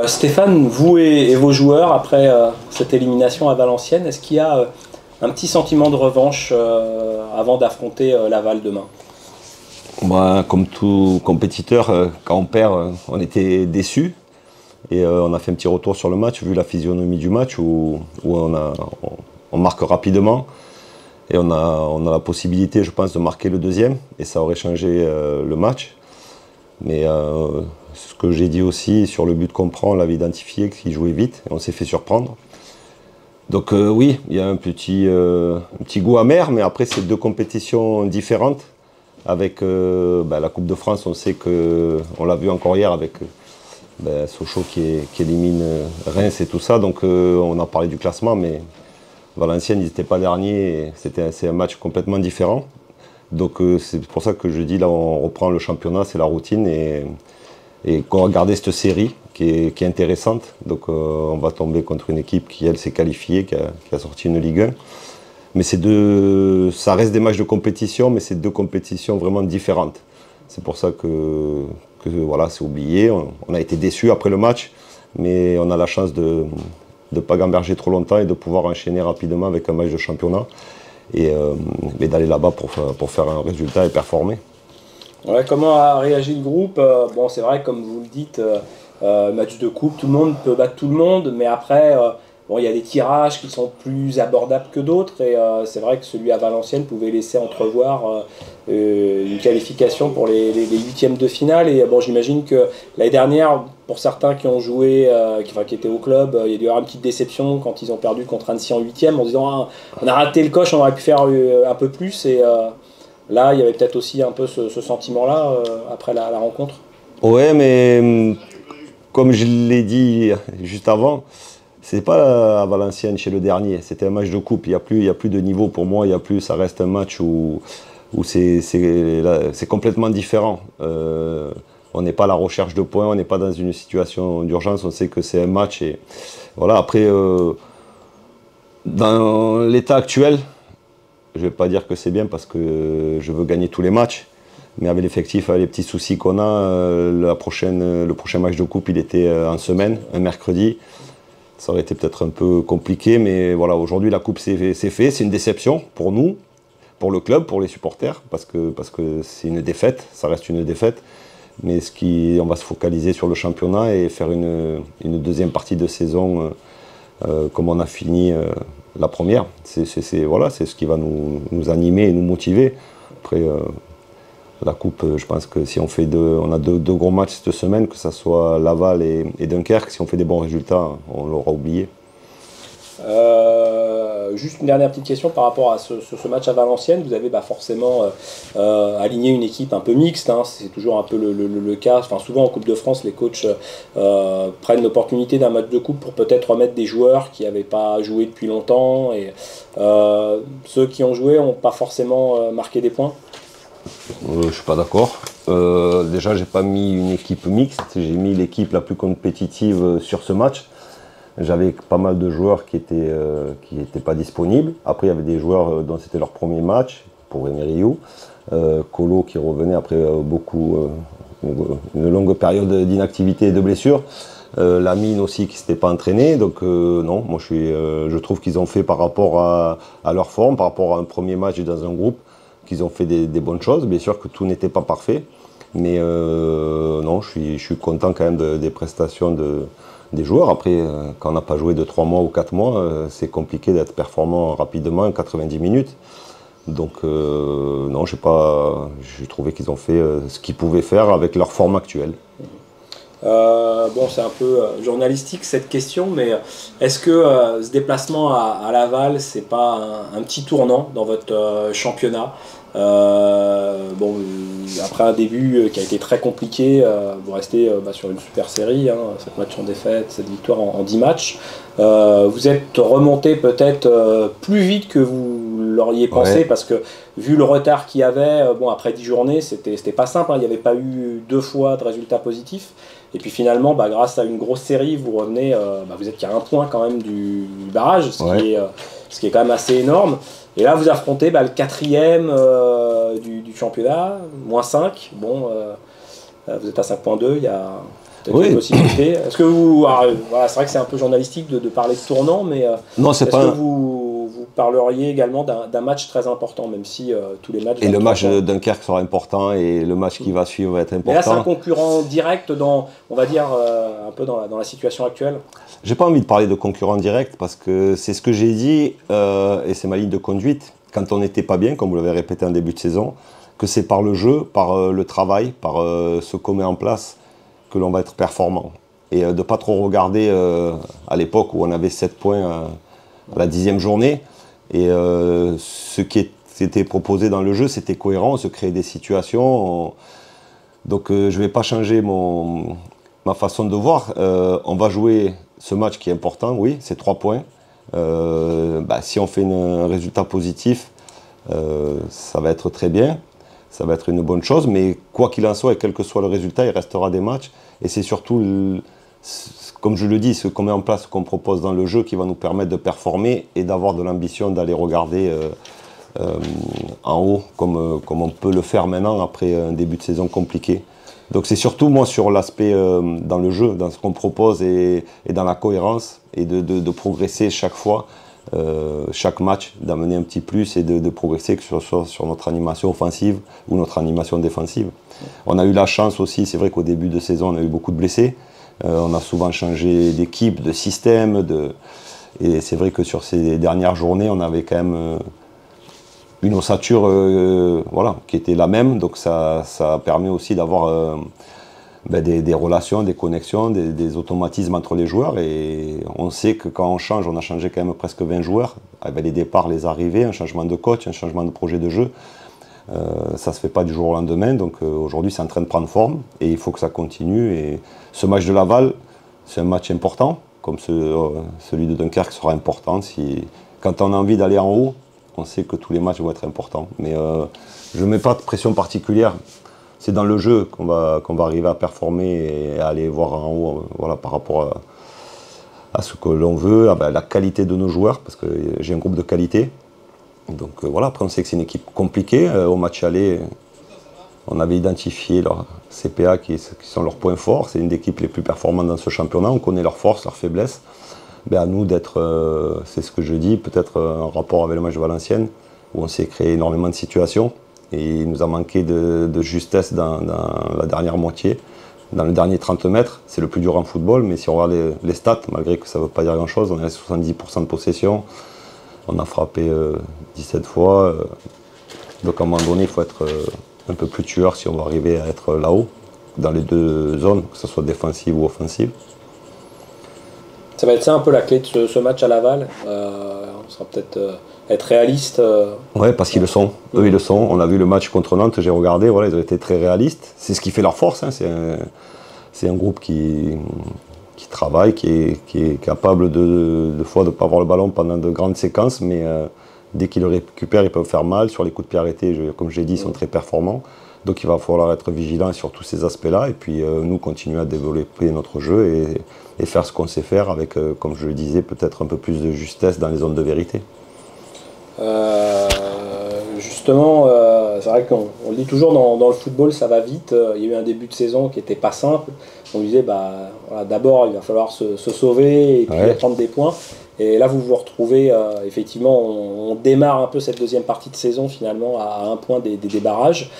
Stéphane, vous et vos joueurs, après cette élimination à Valenciennes, est-ce qu'il y a un petit sentiment de revanche avant d'affronter Laval demain? Bah, comme tout compétiteur, quand on perd, on était déçus. Et on a fait un petit retour sur le match, vu la physionomie du match, où on marque rapidement. Et on a la possibilité, je pense, de marquer le deuxième. Et ça aurait changé le match. Mais ce que j'ai dit aussi sur le but qu'on prend, on l'avait identifié, qu'il jouait vite. Et on s'est fait surprendre. Donc oui, il y a un petit goût amer. Mais après, c'est deux compétitions différentes. Avec la Coupe de France, on sait que, on l'a vu encore hier avec Sochaux qui élimine Reims et tout ça. Donc on a parlé du classement, mais Valenciennes, ils n'étaient pas derniers. C'est un match complètement différent. Donc c'est pour ça que je dis, là, on reprend le championnat, c'est la routine. Et qu'on va garder cette série qui est intéressante. Donc on va tomber contre une équipe qui, elle, s'est qualifiée, qui a sorti une Ligue 1. Mais ça reste des matchs de compétition, mais c'est deux compétitions vraiment différentes. C'est pour ça que voilà, c'est oublié. On a été déçus après le match, mais on a la chance de ne pas gamberger trop longtemps et de pouvoir enchaîner rapidement avec un match de championnat et d'aller là-bas pour faire un résultat et performer. Ouais, comment a réagi le groupe? Bon, c'est vrai, comme vous le dites, match de coupe, tout le monde peut battre tout le monde, mais après, bon, il y a des tirages qui sont plus abordables que d'autres, et c'est vrai que celui à Valenciennes pouvait laisser entrevoir une qualification pour les huitièmes de finale. Et bon, j'imagine que l'année dernière, pour certains qui ont joué, qui étaient au club, il y a dû y avoir une petite déception quand ils ont perdu contre Annecy en huitième, en se disant ah, on a raté le coche, on aurait pu faire un peu plus. Et là, il y avait peut-être aussi un peu ce sentiment-là après la rencontre. Ouais, mais comme je l'ai dit juste avant, c'est pas à Valenciennes chez le dernier. C'était un match de coupe. Il y a plus de niveau pour moi. Ça reste un match où c'est complètement différent. On n'est pas à la recherche de points. On n'est pas dans une situation d'urgence. On sait que c'est un match. Et voilà. Après, dans l'état actuel, je ne vais pas dire que c'est bien parce que je veux gagner tous les matchs. Mais avec l'effectif, avec les petits soucis qu'on a, le prochain match de coupe, il était en semaine, un mercredi. Ça aurait été peut-être un peu compliqué, mais voilà, aujourd'hui la coupe c'est fait. C'est une déception pour nous, pour le club, pour les supporters, parce que c'est une défaite, ça reste une défaite. Mais on va se focaliser sur le championnat et faire une deuxième partie de saison comme on a fini la première. Voilà, c'est ce qui va nous animer et nous motiver. Après, la coupe, je pense que si on fait on a deux gros matchs cette semaine, que ce soit Laval et Dunkerque, si on fait des bons résultats, on l'aura oublié. Juste une dernière petite question par rapport à ce match à Valenciennes. Vous avez forcément aligné une équipe un peu mixte, hein. C'est toujours un peu le cas. Enfin, souvent en Coupe de France, les coachs prennent l'opportunité d'un match de coupe pour peut-être remettre des joueurs qui n'avaient pas joué depuis longtemps. Et ceux qui ont joué n'ont pas forcément marqué des points. Je ne suis pas d'accord. Déjà, j'ai pas mis une équipe mixte. J'ai mis l'équipe la plus compétitive sur ce match. J'avais pas mal de joueurs qui étaient pas disponibles. Après, il y avait des joueurs dont c'était leur premier match, pour Emeryou. Colo qui revenait après une longue période d'inactivité et de blessures. Lamine aussi qui ne s'était pas entraîné. Donc non, moi je trouve qu'ils ont fait par rapport à leur forme, par rapport à un premier match dans un groupe, qu'ils ont fait des bonnes choses. Bien sûr que tout n'était pas parfait. Mais non, je suis content quand même des prestations des joueurs. Après, quand on n'a pas joué de 3 mois ou 4 mois, c'est compliqué d'être performant rapidement en 90 minutes. Donc non, j'ai trouvé qu'ils ont fait ce qu'ils pouvaient faire avec leur forme actuelle. Bon, c'est un peu journalistique cette question, mais est-ce que ce déplacement à Laval, c'est pas un petit tournant dans votre championnat? Bon, après un début qui a été très compliqué, vous restez sur une super série, hein, 7 matchs en défaite, 7 victoires en 10 matchs. Vous êtes remonté peut-être plus vite que vous l'auriez pensé, Ouais. parce que vu le retard qu'il y avait, après 10 journées, c'était pas simple, hein, il n'y avait pas eu 2 fois de résultats positifs. Et puis finalement, grâce à une grosse série, vous revenez, vous êtes qu'à un point quand même du barrage, ce qui est quand même assez énorme. Et là, vous affrontez le quatrième du championnat, -5. Bon, Vous êtes à 5,2, il y a peut-être Oui. une possibilité. Est-ce que vous... alors, voilà, c'est vrai que c'est un peu journalistique de parler de tournant, mais Non, c'est est-ce pas. que vous parleriez également d'un match très important, même si tous les matchs... Et le 23 match de points. Dunkerque sera important et le match qui va suivre va être Mais là, c'est un important. concurrent direct dans, on va dire, un peu dans la situation actuelle. J'ai pas envie de parler de concurrent direct parce que c'est ce que j'ai dit et c'est ma ligne de conduite. Quand on n'était pas bien, comme vous l'avez répété en début de saison, que c'est par le jeu, par le travail, par ce qu'on met en place que l'on va être performant. Et de ne pas trop regarder à l'époque où on avait 7 points à la 10e journée. Et ce qui était proposé dans le jeu, c'était cohérent, on se créait des situations. Donc je ne vais pas changer ma façon de voir. On va jouer ce match qui est important, oui, c'est 3 points. Si on fait un résultat positif, ça va être très bien. Ça va être une bonne chose, mais quoi qu'il en soit et quel que soit le résultat, il restera des matchs. Et c'est surtout, comme je le dis, ce qu'on met en place, ce qu'on propose dans le jeu qui va nous permettre de performer et d'avoir de l'ambition d'aller regarder en haut, comme on peut le faire maintenant après un début de saison compliqué. Donc c'est surtout moi sur l'aspect dans le jeu, dans ce qu'on propose et dans la cohérence et de progresser chaque fois. Chaque match, d'amener un petit plus et de progresser, que ce soit sur notre animation offensive ou notre animation défensive. On a eu la chance aussi, c'est vrai qu'au début de saison, on a eu beaucoup de blessés. On a souvent changé d'équipe, de système. Et c'est vrai que sur ces dernières journées, on avait quand même une ossature qui était la même. Donc ça permet aussi d'avoir des relations, des connexions, des automatismes entre les joueurs. Et on sait que quand on change, on a changé quand même presque 20 joueurs, avec les départs, les arrivées, un changement de coach, un changement de projet de jeu. Ça ne se fait pas du jour au lendemain, donc aujourd'hui c'est en train de prendre forme et il faut que ça continue. Et ce match de Laval, c'est un match important, comme celui de Dunkerque sera important. Quand on a envie d'aller en haut, on sait que tous les matchs vont être importants. Mais je ne mets pas de pression particulière. C'est dans le jeu qu'on va arriver à performer et à aller voir en haut par rapport à ce que l'on veut, à la qualité de nos joueurs, parce que j'ai un groupe de qualité. Donc après on sait que c'est une équipe compliquée. Au match aller, on avait identifié leurs CPA qui sont leurs points forts. C'est une des équipes les plus performantes dans ce championnat. On connaît leurs forces, leurs faiblesses. À nous d'être, c'est ce que je dis, peut-être en rapport avec le match de Valenciennes, où on s'est créé énormément de situations. Et il nous a manqué de justesse dans la dernière moitié. Dans le dernier 30 mètres, c'est le plus dur en football, mais si on regarde les stats, malgré que ça ne veut pas dire grand-chose, on est à 70% de possession. On a frappé 17 fois. Donc à un moment donné, il faut être un peu plus tueur si on va arriver à être là-haut, dans les deux zones, que ce soit défensive ou offensive. Ça va être ça un peu la clé de ce match à Laval. On sera peut-être être réaliste. Oui, parce qu'ils le sont. Eux, ils le sont. On a vu le match contre Nantes, j'ai regardé, ils ont été très réalistes. C'est ce qui fait leur force. C'est un groupe qui travaille, qui est capable de fois de ne pas avoir le ballon pendant de grandes séquences, mais dès qu'ils le récupèrent, ils peuvent faire mal. Sur les coups de pied arrêtés, comme je l'ai dit, ils sont très performants. Donc il va falloir être vigilant sur tous ces aspects-là et puis nous continuer à développer notre jeu et faire ce qu'on sait faire avec, comme je le disais, peut-être un peu plus de justesse dans les zones de vérité. Justement, c'est vrai qu'on le dit toujours dans le football, ça va vite. Il y a eu un début de saison qui n'était pas simple. On disait, d'abord, il va falloir se sauver et puis prendre des points. Et là, vous vous retrouvez, effectivement, on démarre un peu cette deuxième partie de saison finalement à un point des barrages.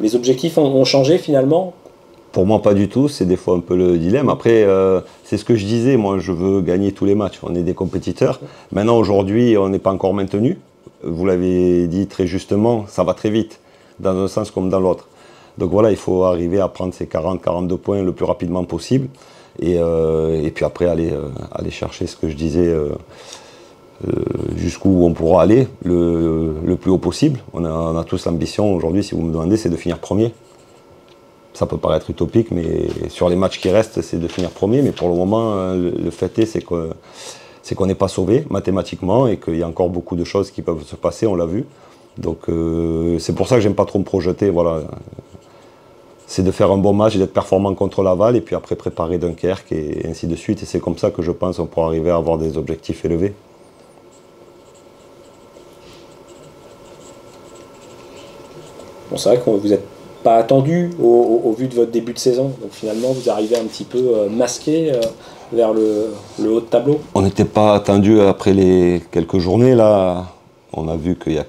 Les objectifs ont changé finalement. Pour moi, pas du tout. C'est des fois un peu le dilemme. Après, c'est ce que je disais. Moi, je veux gagner tous les matchs. On est des compétiteurs. Maintenant, aujourd'hui, on n'est pas encore maintenu. Vous l'avez dit très justement, ça va très vite, dans un sens comme dans l'autre. Donc voilà, il faut arriver à prendre ces 40-42 points le plus rapidement possible. Et puis après, aller chercher ce que je disais, jusqu'où on pourra aller, le plus haut possible. On a tous l'ambition aujourd'hui, si vous me demandez, c'est de finir premier. Ça peut paraître utopique, mais sur les matchs qui restent, c'est de finir premier. Mais pour le moment, le fait est, c'est qu'on n'est pas sauvé mathématiquement et qu'il y a encore beaucoup de choses qui peuvent se passer, on l'a vu. Donc c'est pour ça que j'aime pas trop me projeter. Voilà. C'est de faire un bon match et d'être performant contre Laval et puis après préparer Dunkerque et ainsi de suite. Et c'est comme ça que je pense qu'on pourra arriver à avoir des objectifs élevés. Bon, c'est vrai que vous n'êtes pas attendu au vu de votre début de saison. Donc finalement, vous arrivez un petit peu masqué vers le haut de tableau. On n'était pas attendu après les quelques journées là. On a vu qu'il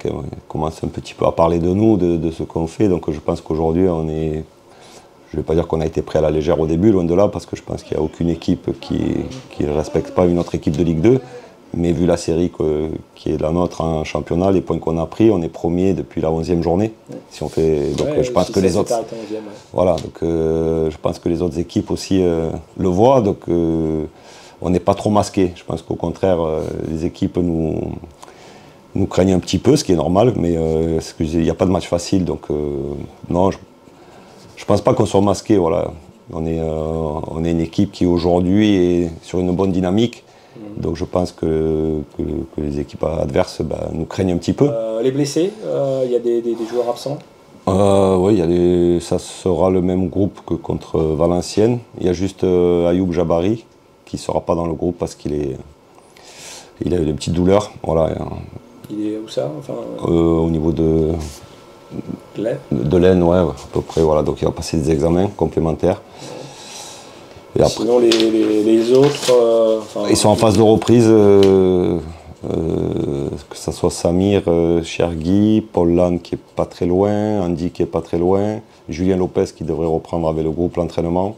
commence un petit peu à parler de nous, de ce qu'on fait. Donc je pense qu'aujourd'hui, on est. Je ne vais pas dire qu'on a été pris à la légère au début, loin de là, parce que je pense qu'il n'y a aucune équipe qui ne respecte pas une autre équipe de Ligue 2. Mais vu la série qui est la nôtre en championnat, les points qu'on a pris, on est premier depuis la 11e journée. Si on fait, donc je pense que les autres. Voilà, donc je pense que les autres équipes aussi le voient. Donc on n'est pas trop masqué. Je pense qu'au contraire, les équipes nous craignent un petit peu, ce qui est normal, mais il n'y a pas de match facile. Donc non, je ne pense pas qu'on soit masqué. Voilà. On est une équipe qui aujourd'hui est sur une bonne dynamique. Donc je pense que les équipes adverses nous craignent un petit peu. Les blessés, il y a des joueurs absents? Oui, ça sera le même groupe que contre Valenciennes. Il y a juste Ayoub Jabari qui ne sera pas dans le groupe parce qu'il a eu des petites douleurs. Voilà. Il est où ça au niveau de l'aine, ouais, à peu près. Voilà. Donc il va passer des examens complémentaires. Et après, sinon les autres, ils sont en phase de reprise, que ce soit Samir Chergui, Paul Lannes qui est pas très loin, Andy qui est pas très loin, Julien Lopez qui devrait reprendre avec le groupe l'entraînement.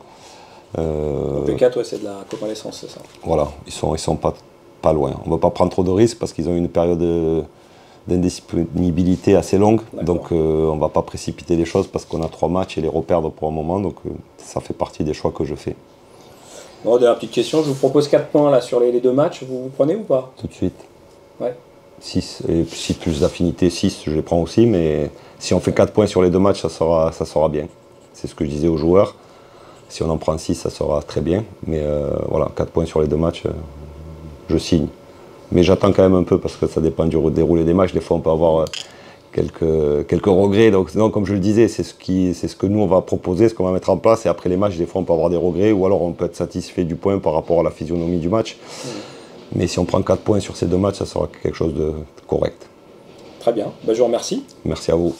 P4, ouais, c'est de la convalescence, c'est ça. Voilà, ils sont pas loin. On ne va pas prendre trop de risques parce qu'ils ont une période d'indisponibilité assez longue. Donc on ne va pas précipiter les choses parce qu'on a 3 matchs et les reperdre pour un moment. Donc ça fait partie des choix que je fais. Bon, dernière petite question, je vous propose 4 points là sur les 2 matchs, vous prenez ou pas? Tout de suite. Ouais. 6, et si plus d'affinité, 6, je les prends aussi, mais si on fait 4 points sur les 2 matchs, ça sera bien. C'est ce que je disais aux joueurs. Si on en prend 6, ça sera très bien. Mais voilà, 4 points sur les 2 matchs, je signe. Mais j'attends quand même un peu parce que ça dépend du déroulé des matchs. Des fois, on peut avoir quelques regrets. Donc, non, comme je le disais, c'est ce que nous, on va proposer, ce qu'on va mettre en place. Et après les matchs, des fois, on peut avoir des regrets ou alors on peut être satisfait du point par rapport à la physionomie du match. Mais si on prend 4 points sur ces 2 matchs, ça sera quelque chose de correct. Très bien. Je vous remercie. Merci à vous.